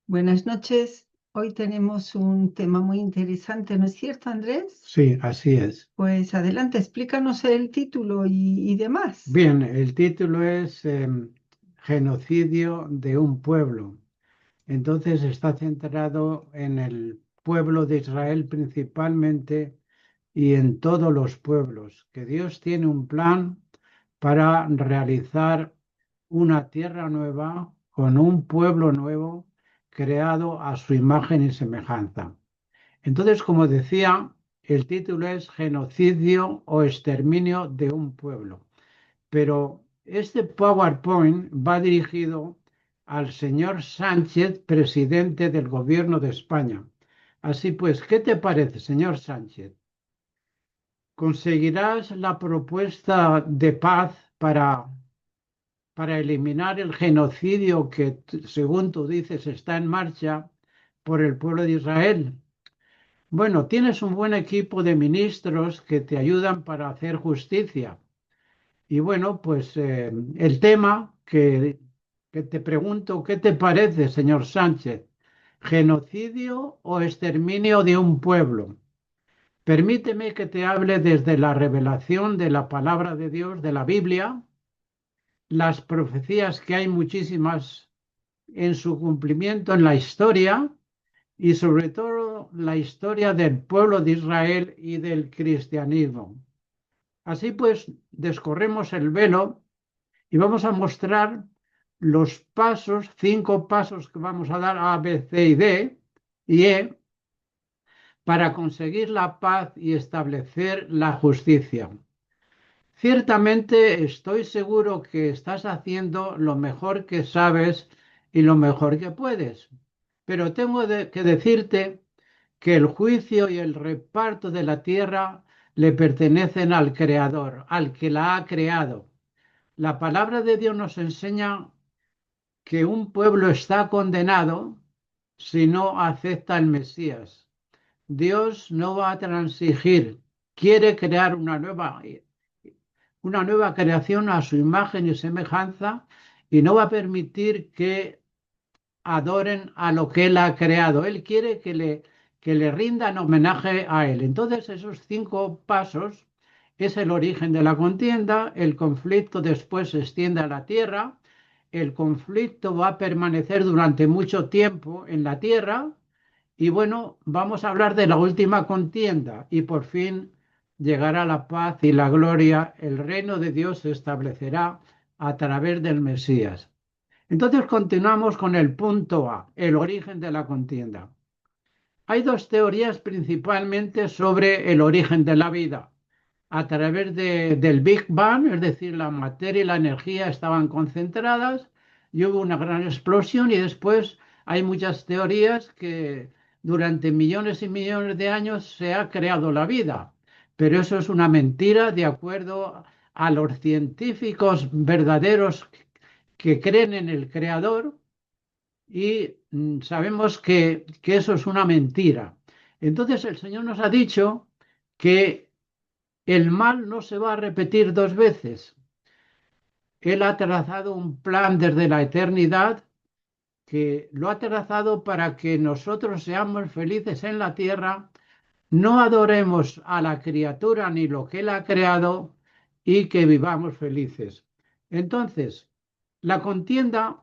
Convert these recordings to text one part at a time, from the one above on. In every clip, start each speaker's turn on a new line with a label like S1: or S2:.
S1: Buenas noches. Hoy tenemos un tema muy interesante, ¿no es cierto, Andrés?
S2: Sí, así es.
S1: Pues adelante, explícanos el título y demás.
S2: Bien, el título es Genocidio de un pueblo. Entonces está centrado en el pueblo de Israel principalmente y en todos los pueblos, que Dios tiene un plan para realizar una tierra nueva con un pueblo nuevo creado a su imagen y semejanza. Entonces, como decía, el título es Genocidio o exterminio de un pueblo. Pero este PowerPoint va dirigido al señor Sánchez, presidente del Gobierno de España. Así pues, ¿qué te parece, señor Sánchez? ¿Conseguirás la propuesta de paz para eliminar el genocidio que, según tú dices, está en marcha por el pueblo de Israel? Bueno, tienes un buen equipo de ministros que te ayudan para hacer justicia. Y bueno, pues el tema que te pregunto, ¿qué te parece, señor Sánchez? ¿Genocidio o exterminio de un pueblo? Permíteme que te hable desde la revelación de la palabra de Dios, de la Biblia, las profecías que hay muchísimas en su cumplimiento en la historia y sobre todo la historia del pueblo de Israel y del cristianismo. Así pues, descorremos el velo y vamos a mostrar los pasos, 5 pasos que vamos a dar A, B, C y D y E para conseguir la paz y establecer la justicia. Ciertamente estoy seguro que estás haciendo lo mejor que sabes y lo mejor que puedes, pero tengo que decirte que el juicio y el reparto de la tierra le pertenecen al Creador, al que la ha creado. La palabra de Dios nos enseña que un pueblo está condenado si no acepta al Mesías. Dios no va a transigir, quiere crear una nueva creación a su imagen y semejanza y no va a permitir que adoren a lo que Él ha creado. Él quiere que le rindan homenaje a Él. Entonces, esos 5 pasos es el origen de la contienda, el conflicto después se extiende a la tierra, el conflicto va a permanecer durante mucho tiempo en la tierra y bueno, vamos a hablar de la última contienda y por fin llegará la paz y la gloria, el reino de Dios se establecerá a través del Mesías. Entonces continuamos con el punto A, el origen de la contienda. Hay 2 teorías principalmente sobre el origen de la vida. A través del Big Bang, es decir, la materia y la energía estaban concentradas y hubo una gran explosión y después hay muchas teorías que durante millones y millones de años se ha creado la vida. Pero eso es una mentira de acuerdo a los científicos verdaderos que creen en el creador y sabemos que eso es una mentira. Entonces el Señor nos ha dicho que el mal no se va a repetir 2 veces. Él ha trazado un plan desde la eternidad que lo ha trazado para que nosotros seamos felices en la tierra, no adoremos a la criatura ni lo que Él ha creado y que vivamos felices. Entonces, la contienda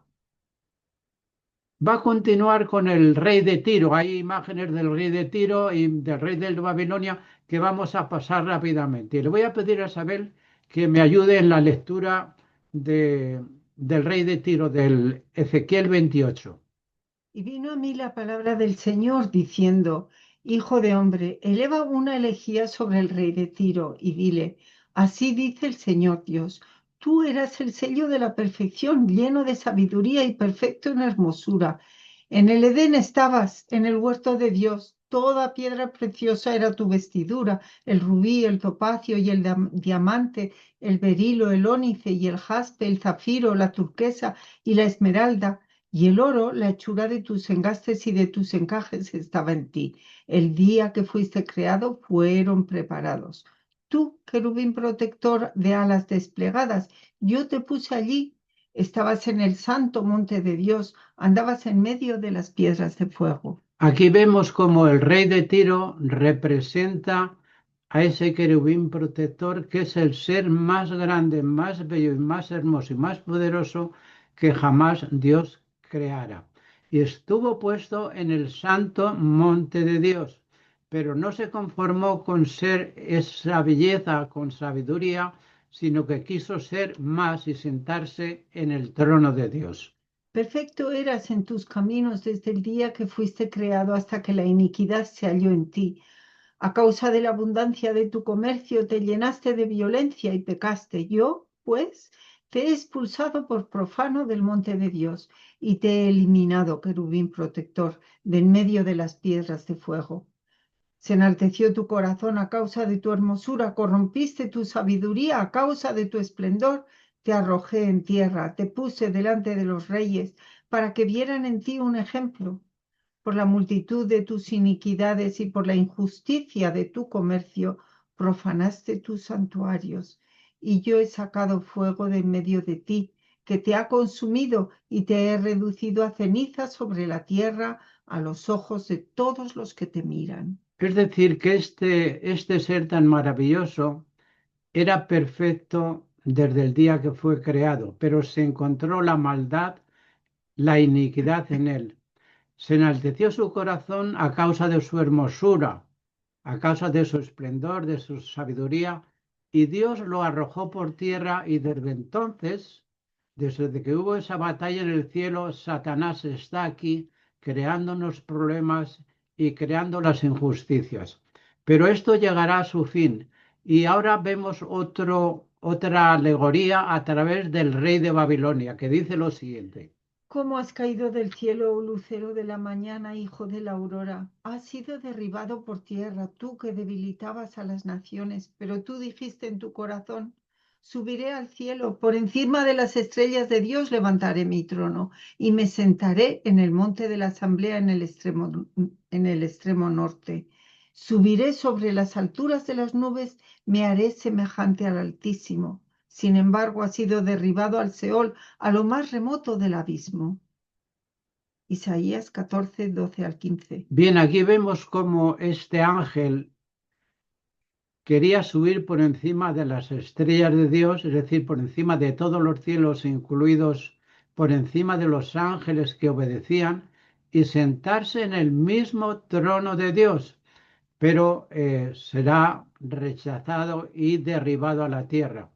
S2: va a continuar con el rey de Tiro. Hay imágenes del rey de Tiro y del rey de Babilonia que vamos a pasar rápidamente. Y le voy a pedir a Isabel que me ayude en la lectura del rey de Tiro, del Ezequiel 28.
S1: Y vino a mí la palabra del Señor diciendo, Hijo de hombre, eleva una elegía sobre el rey de Tiro y dile, así dice el Señor Dios, tú eras el sello de la perfección, lleno de sabiduría y perfecto en hermosura. En el Edén estabas, en el huerto de Dios. Toda piedra preciosa era tu vestidura, el rubí, el topacio y el diamante, el berilo, el ónice y el jaspe, el zafiro, la turquesa y la esmeralda. Y el oro, la hechura de tus engastes y de tus encajes estaba en ti. El día que fuiste creado fueron preparados. Tú, querubín protector de alas desplegadas, yo te puse allí. Estabas en el santo monte de Dios, andabas en medio de las piedras de fuego.
S2: Aquí vemos como el rey de Tiro representa a ese querubín protector que es el ser más grande, más bello y más hermoso y más poderoso que jamás Dios creara. Y estuvo puesto en el santo monte de Dios, pero no se conformó con ser esa belleza con sabiduría, sino que quiso ser más y sentarse en el trono de Dios.
S1: Perfecto eras en tus caminos desde el día que fuiste creado hasta que la iniquidad se halló en ti. A causa de la abundancia de tu comercio te llenaste de violencia y pecaste. Yo, pues, te he expulsado por profano del monte de Dios y te he eliminado, querubín protector, de en medio de las piedras de fuego. Se enalteció tu corazón a causa de tu hermosura, corrompiste tu sabiduría a causa de tu esplendor. Te arrojé en tierra, te puse delante de los reyes para que vieran en ti un ejemplo. Por la multitud de tus iniquidades y por la injusticia de tu comercio, profanaste tus santuarios. Y yo he sacado fuego de en medio de ti, que te ha consumido y te he reducido a ceniza sobre la tierra a los ojos de todos los que te miran.
S2: Es decir, que este ser tan maravilloso era perfecto desde el día que fue creado, pero se encontró la maldad, la iniquidad en él. Se enalteció su corazón a causa de su hermosura, a causa de su esplendor, de su sabiduría, y Dios lo arrojó por tierra y desde entonces, desde que hubo esa batalla en el cielo, Satanás está aquí creándonos problemas y creando las injusticias. Pero esto llegará a su fin y ahora vemos otra alegoría a través del rey de Babilonia que dice lo siguiente.
S1: ¿Cómo has caído del cielo, oh lucero de la mañana, hijo de la aurora? Has sido derribado por tierra, tú que debilitabas a las naciones, pero tú dijiste en tu corazón, subiré al cielo, por encima de las estrellas de Dios levantaré mi trono y me sentaré en el monte de la asamblea en el extremo norte. Subiré sobre las alturas de las nubes, me haré semejante al Altísimo. Sin embargo, ha sido derribado al Seol, a lo más remoto del abismo. Isaías 14, 12 al 15.
S2: Bien, aquí vemos cómo este ángel quería subir por encima de las estrellas de Dios, es decir, por encima de todos los cielos, incluidos por encima de los ángeles que obedecían, y sentarse en el mismo trono de Dios, pero será rechazado y derribado a la tierra.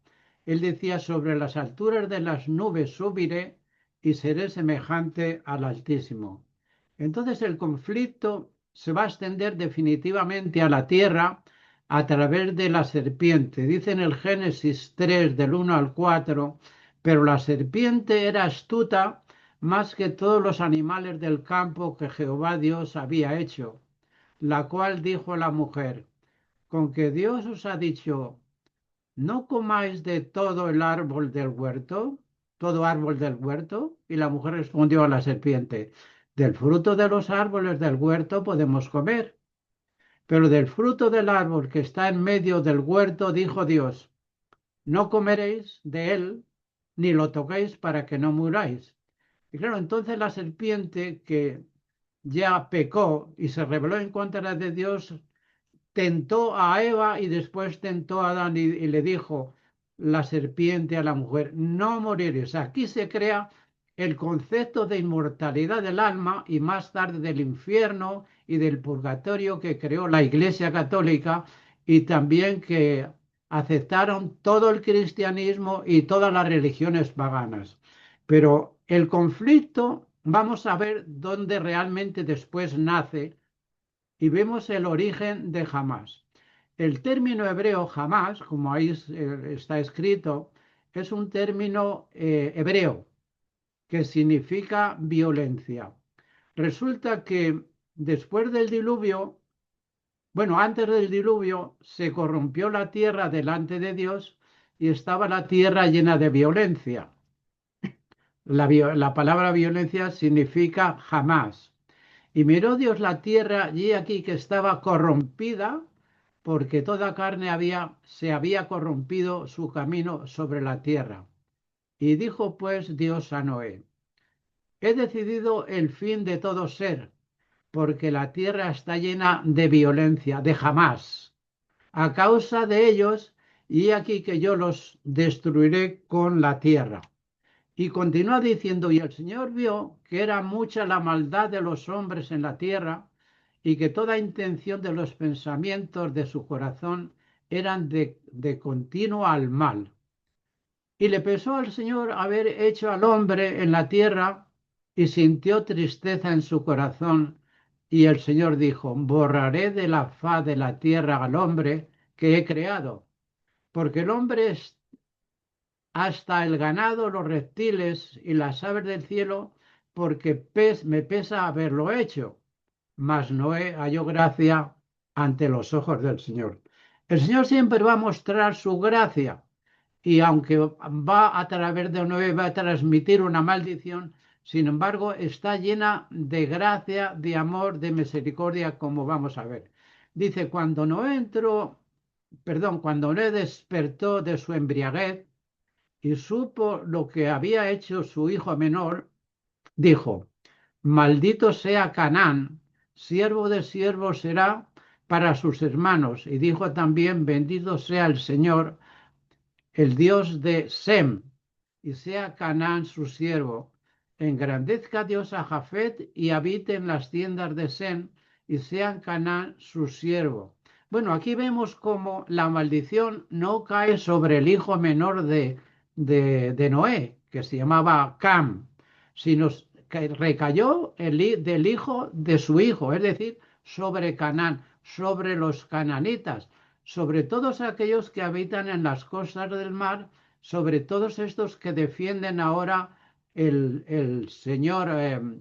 S2: Él decía, sobre las alturas de las nubes subiré y seré semejante al Altísimo. Entonces el conflicto se va a extender definitivamente a la tierra a través de la serpiente. Dice en el Génesis 3, del 1 al 4, pero la serpiente era astuta más que todos los animales del campo que Jehová Dios había hecho, la cual dijo a la mujer, con que Dios os ha dicho, no comáis de todo el árbol del huerto, todo árbol del huerto. Y la mujer respondió a la serpiente, del fruto de los árboles del huerto podemos comer, pero del fruto del árbol que está en medio del huerto, dijo Dios, no comeréis de él, ni lo toquéis para que no muráis. Y claro, entonces la serpiente que ya pecó y se rebeló en contra de Dios, tentó a Eva y después tentó a Adán y le dijo la serpiente a la mujer, no moriréis. Aquí se crea el concepto de inmortalidad del alma y más tarde del infierno y del purgatorio que creó la Iglesia Católica y también que aceptaron todo el cristianismo y todas las religiones paganas. Pero el conflicto, vamos a ver dónde realmente después nace y vemos el origen de jamás. El término hebreo jamás, como ahí está escrito, es un término hebreo que significa violencia. Resulta que después del diluvio, bueno, antes del diluvio, se corrompió la tierra delante de Dios y estaba la tierra llena de violencia. La palabra violencia significa jamás. Y miró Dios la tierra y aquí que estaba corrompida, porque toda carne se había corrompido su camino sobre la tierra. Y dijo pues Dios a Noé: he decidido el fin de todo ser, porque la tierra está llena de violencia, de jamás, a causa de ellos, y aquí que yo los destruiré con la tierra. Y continúa diciendo: y el Señor vio que era mucha la maldad de los hombres en la tierra, y que toda intención de los pensamientos de su corazón eran de continuo al mal. Y le pesó al Señor haber hecho al hombre en la tierra, y sintió tristeza en su corazón. Y el Señor dijo: borraré de la faz de la tierra al hombre que he creado, porque el hombre es hasta el ganado, los reptiles y las aves del cielo, porque me pesa haberlo hecho. Mas Noé halló gracia ante los ojos del Señor. El Señor siempre va a mostrar su gracia, y aunque va a través de Noé, va a transmitir una maldición, sin embargo está llena de gracia, de amor, de misericordia, como vamos a ver. Dice: cuando Noé despertó de su embriaguez y supo lo que había hecho su hijo menor, dijo: maldito sea Canaán, siervo de siervos será para sus hermanos. Y dijo también: bendito sea el Señor, el Dios de Sem, y sea Canaán su siervo. Engrandezca Dios a Jafet y habite en las tiendas de Sem, y sea Canaán su siervo. Bueno, aquí vemos cómo la maldición no cae sobre el hijo menor de Noé, que se llamaba Cam, sino que recayó del hijo de su hijo, es decir, sobre Canaán, sobre los cananitas, sobre todos aquellos que habitan en las costas del mar, sobre todos estos que defienden ahora el señor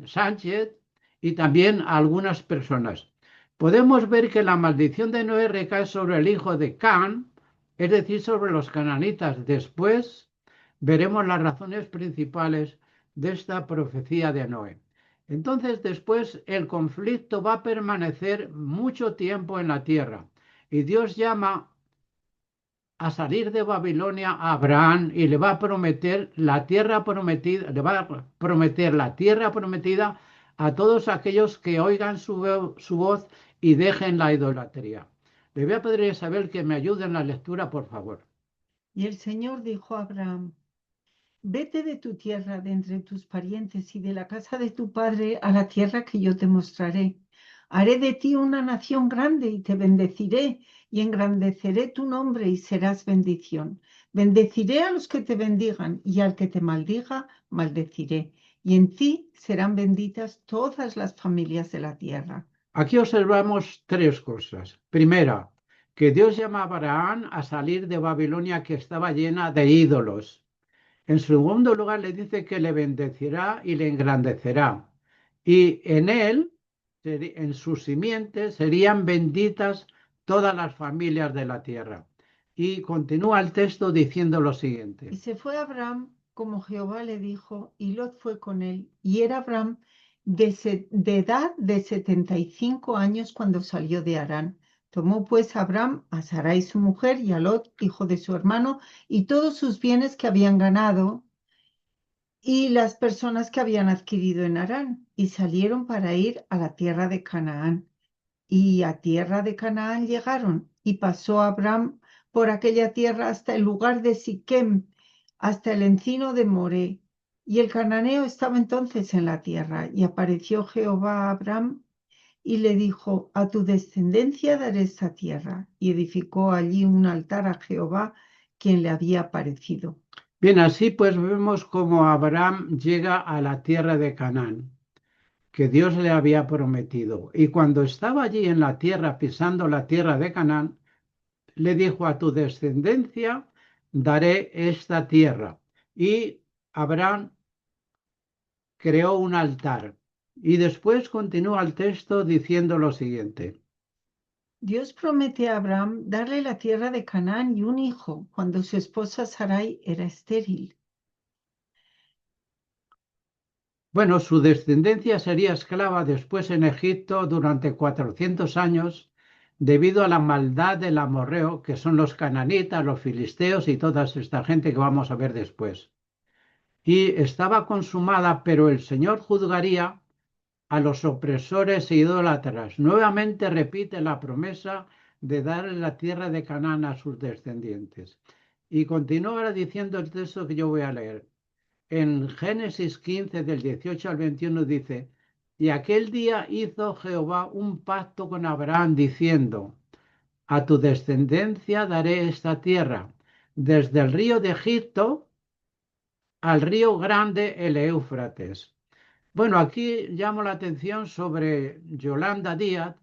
S2: Sánchez, y también a algunas personas. Podemos ver que la maldición de Noé recae sobre el hijo de Can, es decir, sobre los cananitas. Después veremos las razones principales de esta profecía de Noé. Entonces, después el conflicto va a permanecer mucho tiempo en la tierra. Y Dios llama a salir de Babilonia a Abraham y le va a prometer la tierra prometida, le va a prometer la tierra prometida a todos aquellos que oigan su voz y dejen la idolatría. Le voy a pedir a Isabel que me ayude en la lectura, por favor.
S1: Y el Señor dijo a Abraham: vete de tu tierra, de entre tus parientes y de la casa de tu padre a la tierra que yo te mostraré. Haré de ti una nación grande y te bendeciré y engrandeceré tu nombre y serás bendición. Bendeciré a los que te bendigan y al que te maldiga, maldeciré. Y en ti serán benditas todas las familias de la tierra.
S2: Aquí observamos tres cosas. Primera, que Dios llama a Abraham a salir de Babilonia, que estaba llena de ídolos. En segundo lugar, le dice que le bendecirá y le engrandecerá. Y en él, en su simiente, serían benditas todas las familias de la tierra. Y continúa el texto diciendo lo siguiente.
S1: Y se fue Abraham como Jehová le dijo, y Lot fue con él. Y era Abraham de edad de 75 años cuando salió de Harán. Tomó pues Abraham a Sarai su mujer y a Lot, hijo de su hermano, y todos sus bienes que habían ganado y las personas que habían adquirido en Harán, y salieron para ir a la tierra de Canaán. Y a tierra de Canaán llegaron, y pasó Abraham por aquella tierra hasta el lugar de Siquem, hasta el encino de Moré. Y el cananeo estaba entonces en la tierra, y apareció Jehová a Abraham y le dijo: a tu descendencia daré esta tierra. Y edificó allí un altar a Jehová, quien le había aparecido.
S2: Bien, así pues vemos cómo Abraham llega a la tierra de Canaán, que Dios le había prometido. Y cuando estaba allí en la tierra, pisando la tierra de Canaán, le dijo: a tu descendencia daré esta tierra. Y Abraham creó un altar. Y después continúa el texto diciendo lo siguiente.
S1: Dios promete a Abraham darle la tierra de Canaán y un hijo cuando su esposa Sarai era estéril.
S2: Bueno, su descendencia sería esclava después en Egipto durante 400 años debido a la maldad del amorreo, que son los cananitas, los filisteos y toda esta gente que vamos a ver después. y estaba consumada, pero el Señor juzgaría a los opresores e idólatras. Nuevamente repite la promesa de dar la tierra de Canaán a sus descendientes. Y continúa ahora diciendo el texto que yo voy a leer. En Génesis 15, del 18 al 21 dice, y aquel día hizo Jehová un pacto con Abraham diciendo, a tu descendencia daré esta tierra, desde el río de Egipto al río grande, el Éufrates. Bueno, aquí llamo la atención sobre Yolanda Díaz,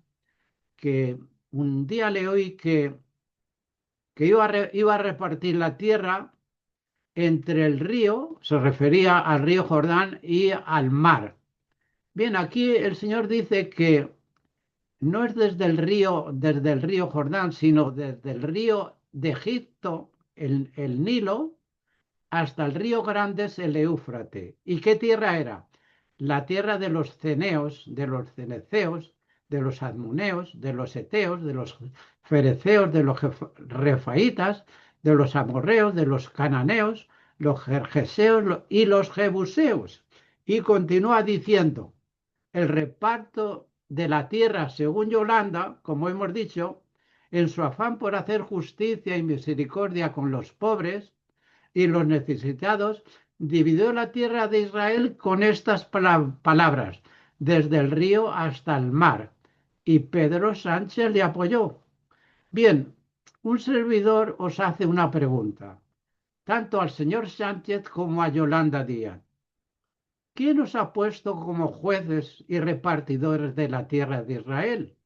S2: que un día le oí que iba a repartir la tierra entre el río, se refería al río Jordán y al mar. Bien, aquí el Señor dice que no es desde el río Jordán, sino desde el río de Egipto, el Nilo, hasta el río grande es el Éufrate. ¿Y qué tierra era? La tierra de los ceneos, de los ceneceos, de los admuneos, de los eteos, de los fereceos, de los refaitas, de los amorreos, de los cananeos, los gergeseos y los jebuseos. Y continúa diciendo, el reparto de la tierra, según Yolanda, como hemos dicho, en su afán por hacer justicia y misericordia con los pobres, y los necesitados, dividió la tierra de Israel con estas palabras, desde el río hasta el mar. Y Pedro Sánchez le apoyó. Bien, un servidor os hace una pregunta, tanto al señor Sánchez como a Yolanda Díaz. ¿Quién os ha puesto como jueces y repartidores de la tierra de Israel?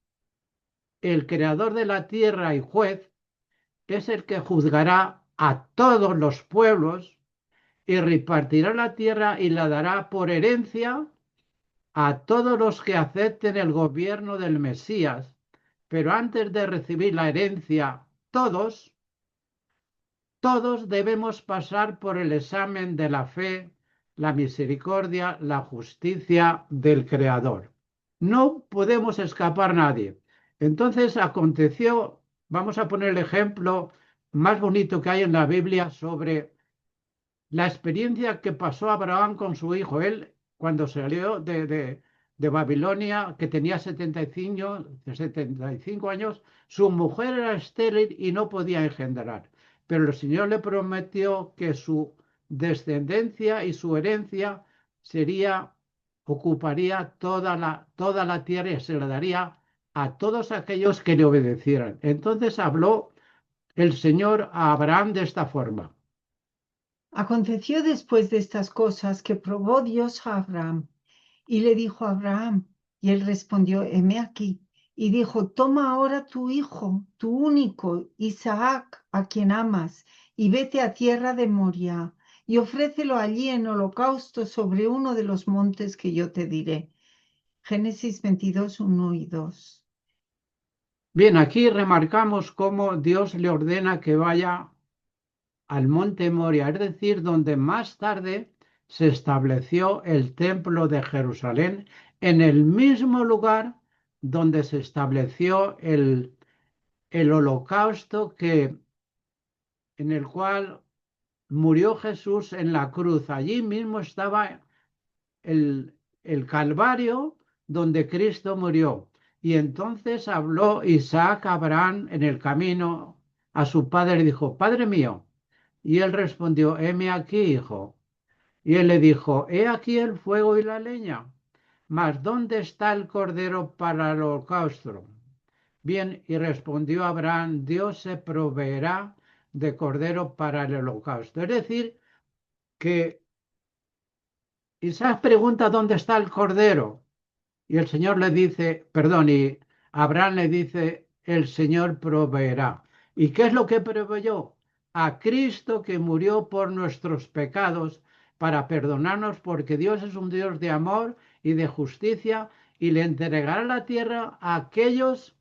S2: El creador de la tierra y juez es el que juzgará a todos los pueblos y repartirá la tierra y la dará por herencia a todos los que acepten el gobierno del Mesías. Pero antes de recibir la herencia, todos debemos pasar por el examen de la fe, la misericordia, la justicia del Creador. No podemos escapar nadie. Entonces aconteció, vamos a poner el ejemplo más bonito que hay en la Biblia sobre la experiencia que pasó Abraham con su hijo. Él, cuando salió de Babilonia, que tenía 75 años, su mujer era estéril y no podía engendrar. Pero el Señor le prometió que su descendencia y su herencia ocuparía toda la tierra y se la daría a todos aquellos que le obedecieran. Entonces habló el Señor a Abraham de esta forma.
S1: Aconteció después de estas cosas que probó Dios a Abraham y le dijo a Abraham, y él respondió, heme aquí. Y dijo, toma ahora tu hijo, tu único, Isaac, a quien amas, y vete a tierra de Moria, y ofrécelo allí en holocausto sobre uno de los montes que yo te diré. Génesis 22, 1 y 2.
S2: Bien, aquí remarcamos cómo Dios le ordena que vaya al monte Moria, es decir, donde más tarde se estableció el templo de Jerusalén, en el mismo lugar donde se estableció el holocausto en el cual murió Jesús en la cruz. Allí mismo estaba el Calvario donde Cristo murió. Y entonces habló Isaac a Abraham en el camino a su padre y dijo, Padre mío. Y él respondió, heme aquí, hijo. Y él le dijo, he aquí el fuego y la leña, mas ¿dónde está el cordero para el holocausto? Bien, y respondió Abraham, Dios se proveerá de cordero para el holocausto. Es decir, que Isaac pregunta dónde está el cordero. Y el Señor le dice, perdón, y Abraham le dice, el Señor proveerá. ¿Y qué es lo que proveyó? A Cristo que murió por nuestros pecados para perdonarnos, porque Dios es un Dios de amor y de justicia y le entregará la tierra a aquellos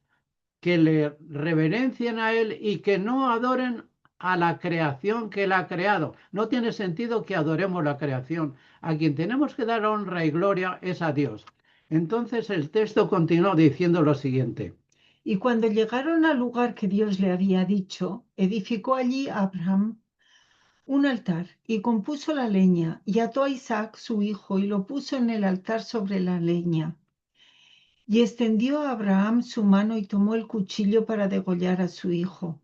S2: que le reverencien a Él y que no adoren a la creación que Él ha creado. No tiene sentido que adoremos la creación. A quien tenemos que dar honra y gloria es a Dios. Entonces el texto continuó diciendo lo siguiente.
S1: Y cuando llegaron al lugar que Dios le había dicho, edificó allí Abraham un altar y compuso la leña y ató a Isaac su hijo y lo puso en el altar sobre la leña. Y extendió a Abraham su mano y tomó el cuchillo para degollar a su hijo.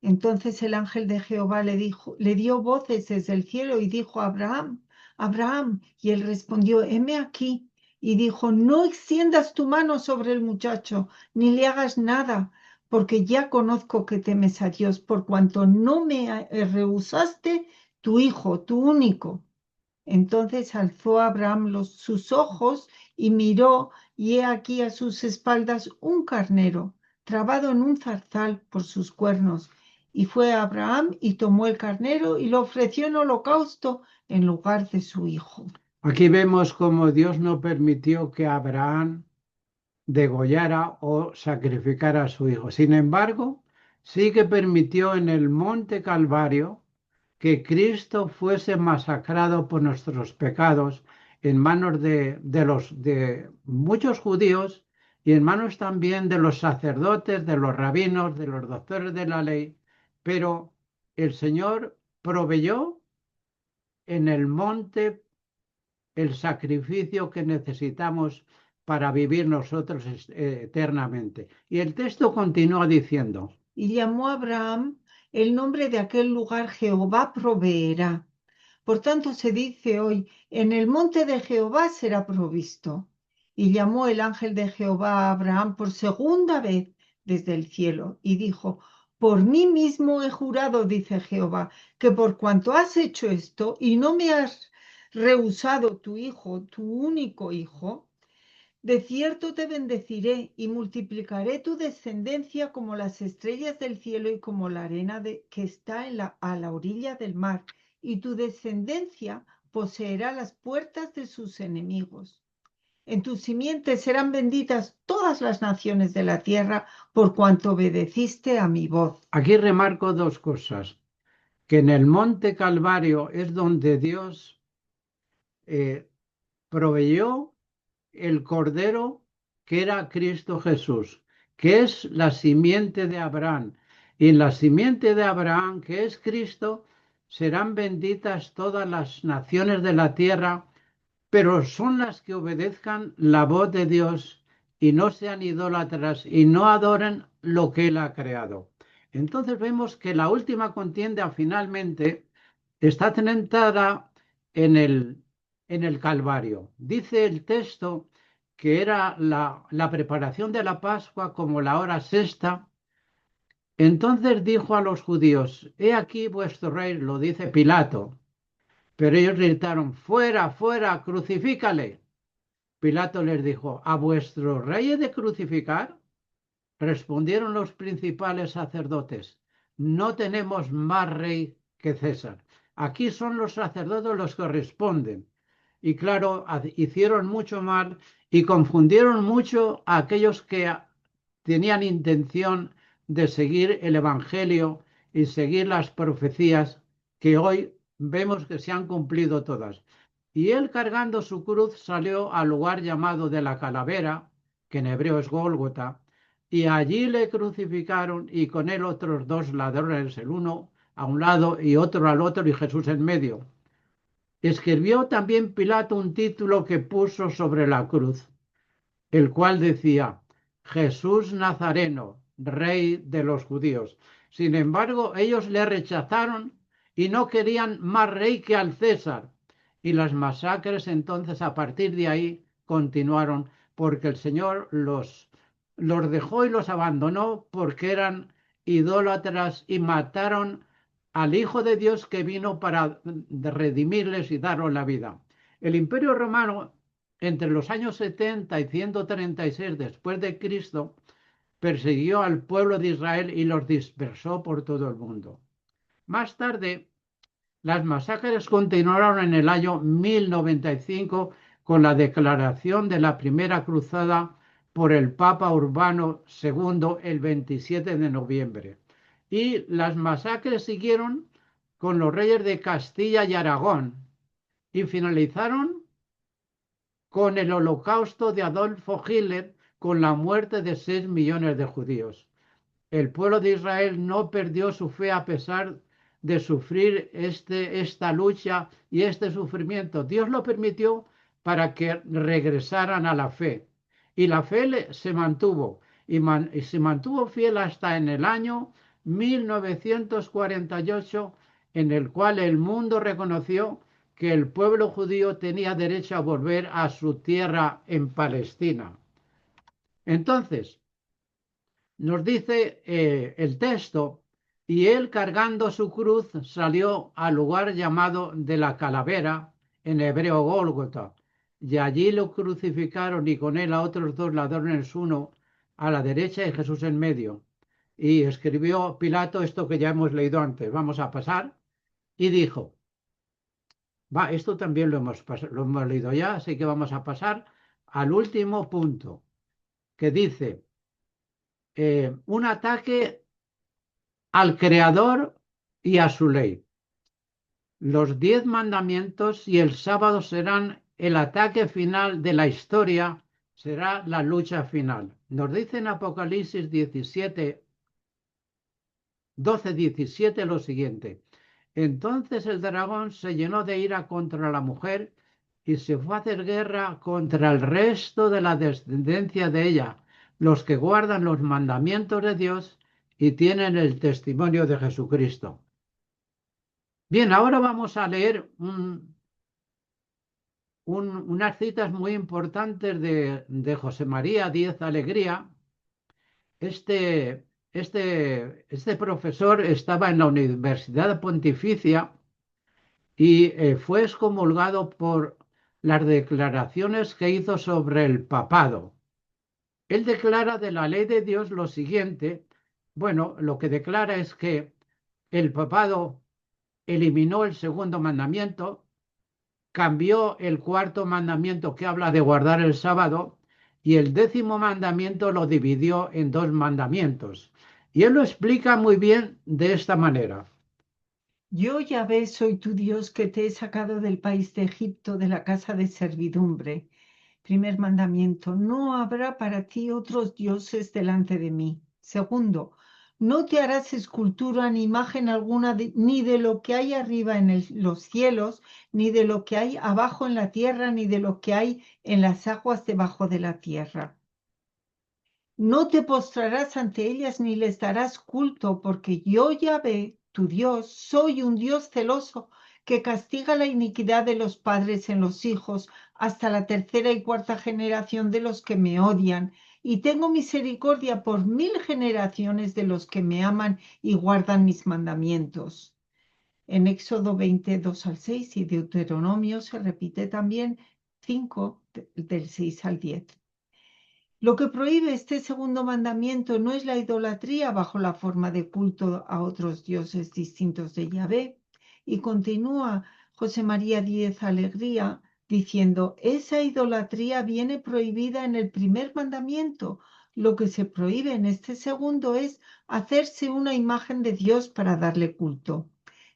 S1: Entonces el ángel de Jehová le dio voces desde el cielo y dijo: Abraham, Abraham. Y él respondió: heme aquí. Y dijo: no extiendas tu mano sobre el muchacho, ni le hagas nada, porque ya conozco que temes a Dios, por cuanto no me rehusaste tu hijo, tu único. Entonces alzó Abraham sus ojos y miró, y he aquí a sus espaldas un carnero, trabado en un zarzal por sus cuernos. Y fue Abraham y tomó el carnero y lo ofreció en holocausto en lugar de su hijo.
S2: Aquí vemos cómo Dios no permitió que Abraham degollara o sacrificara a su hijo. Sin embargo, sí que permitió en el monte Calvario que Cristo fuese masacrado por nuestros pecados en manos de muchos judíos y en manos también de los sacerdotes, de los rabinos, de los doctores de la ley, pero el Señor proveyó en el monte el sacrificio que necesitamos para vivir nosotros eternamente. Y el texto continúa diciendo,
S1: Y llamó a Abraham el nombre de aquel lugar: Jehová proveerá. Por tanto se dice hoy: en el monte de Jehová será provisto. Y llamó el ángel de Jehová a Abraham por segunda vez desde el cielo y dijo: por mí mismo he jurado, dice Jehová, que por cuanto has hecho esto y no me has rehusado tu hijo, tu único hijo, de cierto te bendeciré y multiplicaré tu descendencia como las estrellas del cielo y como la arena que está a la orilla del mar, y tu descendencia poseerá las puertas de sus enemigos. En tu simiente serán benditas todas las naciones de la tierra, por cuanto obedeciste a mi voz.
S2: aquí remarco dos cosas, que en el monte Calvario es donde Dios eh, proveyó el Cordero que era Cristo Jesús, que es la simiente de Abraham. Y en la simiente de Abraham, que es Cristo, serán benditas todas las naciones de la tierra, pero son las que obedezcan la voz de Dios y no sean idólatras y no adoren lo que Él ha creado. Entonces vemos que la última contienda finalmente está centrada en el Calvario. Dice el texto que era la preparación de la Pascua como la hora sexta. Entonces dijo a los judíos, he aquí vuestro rey, lo dice Pilato. Pero ellos gritaron, fuera, fuera, crucifícale. Pilato les dijo, ¿a vuestro rey he de crucificar? Respondieron los principales sacerdotes, no tenemos más rey que César. Aquí son los sacerdotes los que responden. Y claro, hicieron mucho mal y confundieron mucho a aquellos que tenían intención de seguir el Evangelio y seguir las profecías que hoy vemos que se han cumplido todas. Y él cargando su cruz salió al lugar llamado de la calavera, que en hebreo es Gólgota, y allí le crucificaron y con él otros dos ladrones, el uno a un lado y otro al otro y Jesús en medio. Escribió también Pilato un título que puso sobre la cruz, el cual decía, Jesús Nazareno, rey de los judíos. Sin embargo, ellos le rechazaron y no querían más rey que al César. Y las masacres entonces a partir de ahí continuaron porque el Señor los dejó y los abandonó porque eran idólatras y mataron al Hijo de Dios que vino para redimirles y darles la vida. El Imperio Romano entre los años 70 y 136 después de Cristo, persiguió al pueblo de Israel y los dispersó por todo el mundo. Más tarde, las masacres continuaron en el año 1095 con la declaración de la primera cruzada por el Papa Urbano II el 27 de noviembre. Y las masacres siguieron con los reyes de Castilla y Aragón y finalizaron con el holocausto de Adolfo Hitler, con la muerte de 6 millones de judíos. El pueblo de Israel no perdió su fe a pesar de sufrir esta lucha y este sufrimiento. Dios lo permitió para que regresaran a la fe. Y la fe se mantuvo y se mantuvo fiel hasta en el año 1948, en el cual el mundo reconoció que el pueblo judío tenía derecho a volver a su tierra en Palestina. Entonces, nos dice el texto, y él cargando su cruz salió al lugar llamado de la calavera, en hebreo Gólgota, y allí lo crucificaron y con él a otros dos ladrones, uno a la derecha y Jesús en medio. Y escribió Pilato esto que ya hemos leído antes, vamos a pasar, y dijo, va, esto también lo hemos leído ya, así que vamos a pasar al último punto, que dice, un ataque al Creador y a su ley. Los 10 mandamientos y el sábado serán el ataque final de la historia, será la lucha final. Nos dice en Apocalipsis 17, 12, 17 lo siguiente. Entonces el dragón se llenó de ira contra la mujer y se fue a hacer guerra contra el resto de la descendencia de ella, los que guardan los mandamientos de Dios y tienen el testimonio de Jesucristo. Bien, ahora vamos a leer unas citas muy importantes de José María Díez Alegría. Este profesor estaba en la Universidad Pontificia y fue excomulgado por las declaraciones que hizo sobre el papado. Él declara de la ley de Dios lo siguiente, bueno, lo que declara es que el papado eliminó el segundo mandamiento, cambió el cuarto mandamiento que habla de guardar el sábado y el 10.º mandamiento lo dividió en 2 mandamientos. Y él lo explica muy bien de esta manera.
S1: Yo, Yahvé, soy tu Dios que te he sacado del país de Egipto, de la casa de servidumbre. Primer mandamiento, no habrá para ti otros dioses delante de mí. Segundo, no te harás escultura ni imagen alguna ni de lo que hay arriba en los cielos, ni de lo que hay abajo en la tierra, ni de lo que hay en las aguas debajo de la tierra. No te postrarás ante ellas ni les darás culto, porque yo, Yahvé, tu Dios, soy un Dios celoso que castiga la iniquidad de los padres en los hijos hasta la tercera y cuarta generación de los que me odian, y tengo misericordia por 1000 generaciones de los que me aman y guardan mis mandamientos. En Éxodo 22 al 6 y Deuteronomio se repite también 5 del 6 al 10. Lo que prohíbe este segundo mandamiento no es la idolatría bajo la forma de culto a otros dioses distintos de Yahvé. Y continúa José María Díez Alegría diciendo, esa idolatría viene prohibida en el primer mandamiento. Lo que se prohíbe en este segundo es hacerse una imagen de Dios para darle culto.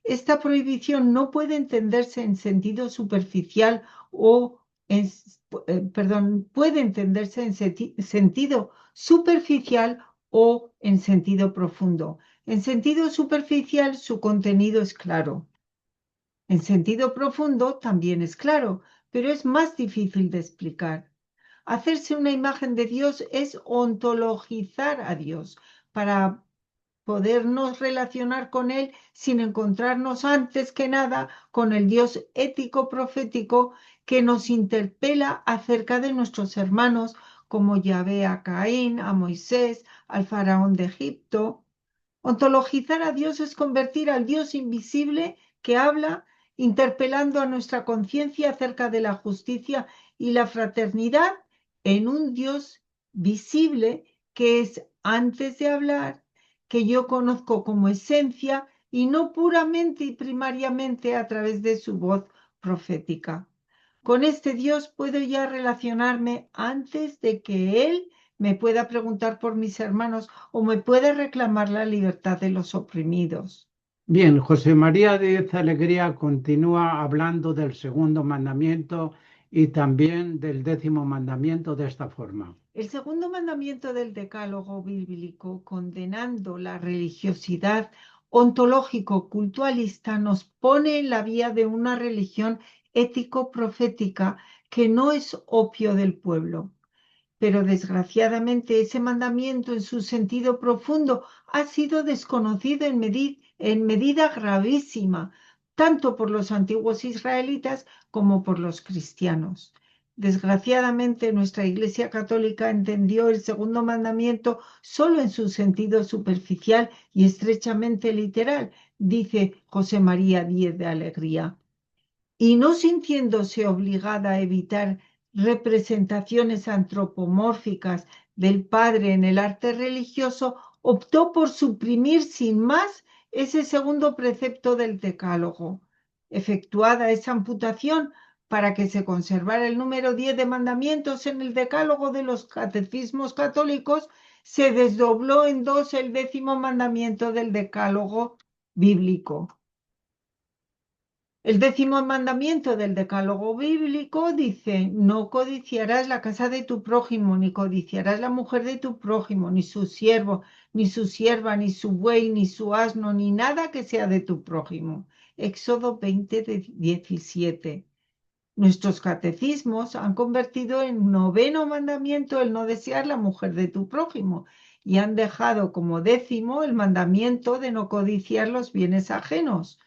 S1: Esta prohibición no puede entenderse en sentido superficial o en puede entenderse en sentido superficial o en sentido profundo. En sentido superficial, su contenido es claro. En sentido profundo, también es claro, pero es más difícil de explicar. Hacerse una imagen de Dios es ontologizar a Dios para podernos relacionar con Él sin encontrarnos antes que nada con el Dios ético profético que nos interpela acerca de nuestros hermanos, como Yahvé a Caín, a Moisés, al faraón de Egipto. Ontologizar a Dios es convertir al Dios invisible que habla, interpelando a nuestra conciencia acerca de la justicia y la fraternidad, en un Dios visible que es antes de hablar, que yo conozco como esencia y no puramente y primariamente a través de su voz profética. Con este Dios puedo ya relacionarme antes de que Él me pueda preguntar por mis hermanos o me pueda reclamar la libertad de los oprimidos.
S2: Bien, José María Díez Alegría continúa hablando del segundo mandamiento y también del 10.º mandamiento de esta forma.
S1: El segundo mandamiento del decálogo bíblico, condenando la religiosidad ontológico-cultualista nos pone en la vía de una religión ético-profética que no es opio del pueblo. Pero desgraciadamente ese mandamiento en su sentido profundo ha sido desconocido en medida gravísima, tanto por los antiguos israelitas como por los cristianos. Desgraciadamente nuestra Iglesia Católica entendió el segundo mandamiento solo en su sentido superficial y estrechamente literal, dice José María Díez de Alegría, y no sintiéndose obligada a evitar representaciones antropomórficas del padre en el arte religioso, optó por suprimir sin más ese segundo precepto del decálogo. Efectuada esa amputación para que se conservara el número 10 de mandamientos en el decálogo de los catecismos católicos, se desdobló en dos el 10º mandamiento del decálogo bíblico. El 10º mandamiento del decálogo bíblico dice: no codiciarás la casa de tu prójimo, ni codiciarás la mujer de tu prójimo, ni su siervo, ni su sierva, ni su buey, ni su asno, ni nada que sea de tu prójimo. Éxodo 20:17. Nuestros catecismos han convertido en 9º mandamiento el no desear la mujer de tu prójimo y han dejado como 10º el mandamiento de no codiciar los bienes ajenos.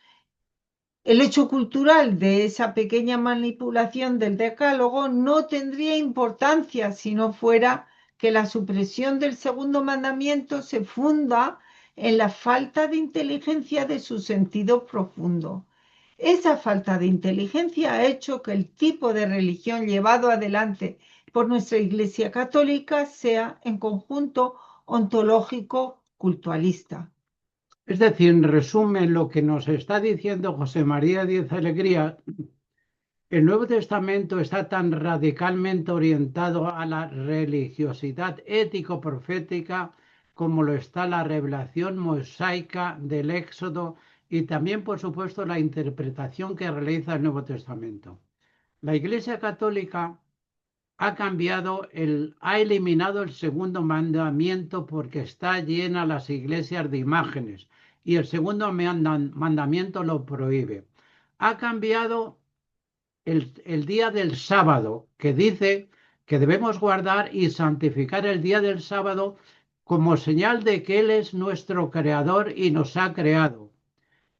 S1: El hecho cultural de esa pequeña manipulación del decálogo no tendría importancia si no fuera que la supresión del segundo mandamiento se funda en la falta de inteligencia de su sentido profundo. Esa falta de inteligencia ha hecho que el tipo de religión llevado adelante por nuestra Iglesia Católica sea en conjunto ontológico cultualista.
S2: Es decir, en resumen, lo que nos está diciendo José María Díez Alegría, el Nuevo Testamento está tan radicalmente orientado a la religiosidad ético-profética como lo está la revelación mosaica del Éxodo y también, por supuesto, la interpretación que realiza el Nuevo Testamento. La Iglesia Católica ha eliminado el segundo mandamiento porque está llena las iglesias de imágenes y el segundo mandamiento lo prohíbe. Ha cambiado el día del sábado, que dice que debemos guardar y santificar el día del sábado como señal de que Él es nuestro creador y nos ha creado.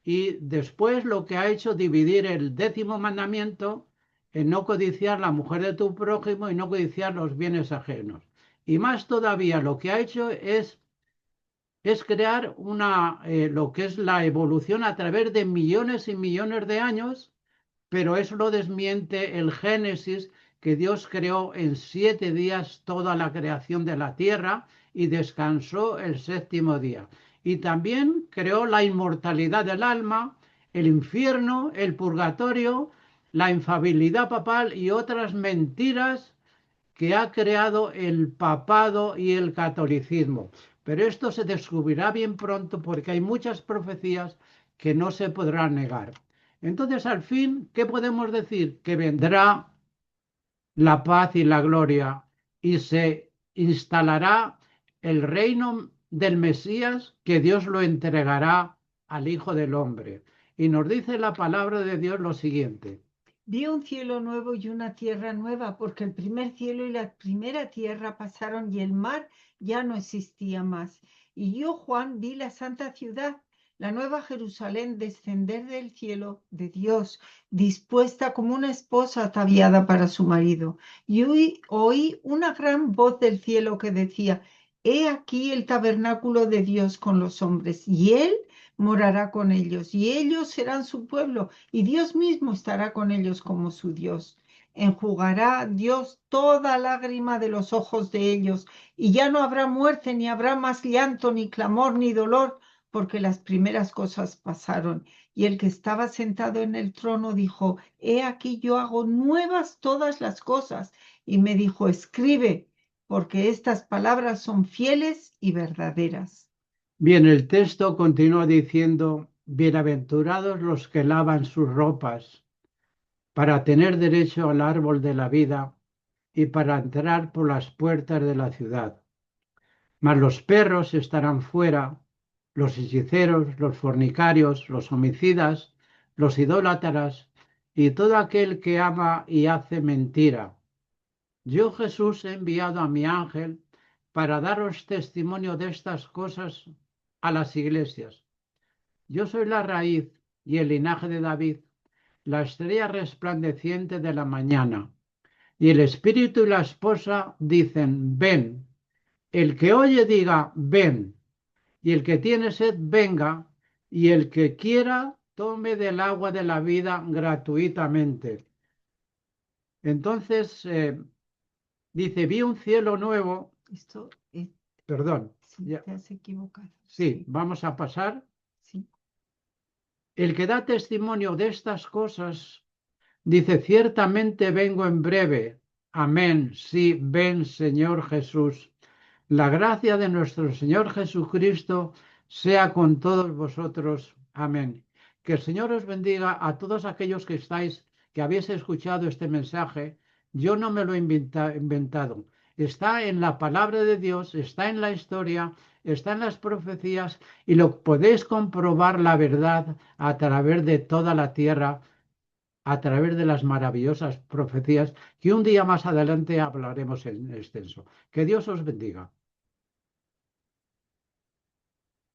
S2: Y después lo que ha hecho dividir el 10º mandamiento en no codiciar la mujer de tu prójimo y no codiciar los bienes ajenos. Y más todavía, lo que ha hecho es crear lo que es la evolución a través de millones y millones de años, pero eso lo desmiente el Génesis, que Dios creó en 7 días toda la creación de la tierra y descansó el séptimo día. Y también creó la inmortalidad del alma, el infierno, el purgatorio, la infabilidad papal y otras mentiras que ha creado el papado y el catolicismo. Pero esto se descubrirá bien pronto porque hay muchas profecías que no se podrán negar. Entonces, al fin, ¿qué podemos decir? Que vendrá la paz y la gloria y se instalará el reino del Mesías, que Dios lo entregará al Hijo del Hombre. Y nos dice la palabra de Dios lo siguiente.
S1: Vi un cielo nuevo y una tierra nueva, porque el primer cielo y la primera tierra pasaron y el mar ya no existía más. Y yo, Juan, vi la santa ciudad, la nueva Jerusalén, descender del cielo de Dios, dispuesta como una esposa ataviada para su marido. Y oí una gran voz del cielo que decía: He aquí el tabernáculo de Dios con los hombres, y Él morará con ellos, y ellos serán su pueblo, y Dios mismo estará con ellos como su Dios. Enjugará Dios toda lágrima de los ojos de ellos, y ya no habrá muerte, ni habrá más llanto, ni clamor, ni dolor, porque las primeras cosas pasaron. Y el que estaba sentado en el trono dijo: He aquí yo hago nuevas todas las cosas. Y me dijo: Escribe, porque estas palabras son fieles y verdaderas.
S2: Bien, el texto continúa diciendo, bienaventurados los que lavan sus ropas para tener derecho al árbol de la vida y para entrar por las puertas de la ciudad. Mas los perros estarán fuera, los hechiceros, los fornicarios, los homicidas, los idólatras y todo aquel que ama y hace mentira. Yo, Jesús, he enviado a mi ángel para daros testimonio de estas cosas a las iglesias. Yo soy la raíz y el linaje de David, la estrella resplandeciente de la mañana. Y el espíritu y la esposa dicen, ven. El que oye diga, ven. Y el que tiene sed, venga. Y el que quiera, tome del agua de la vida gratuitamente. Entonces, dice, vi un cielo nuevo.
S1: Esto
S2: Perdón,
S1: sí,
S2: ya,
S1: te has equivocado.
S2: sí, vamos a pasar.
S1: Sí.
S2: El que da testimonio de estas cosas dice, ciertamente vengo en breve. Amén. Sí, ven, Señor Jesús. La gracia de nuestro Señor Jesucristo sea con todos vosotros. Amén. Que el Señor os bendiga a todos aquellos que estáis, que habéis escuchado este mensaje. Yo no me lo he inventado. Está en la palabra de Dios, está en la historia, está en las profecías y lo podéis comprobar la verdad a través de toda la tierra, a través de las maravillosas profecías que un día más adelante hablaremos en extenso. Que Dios os bendiga.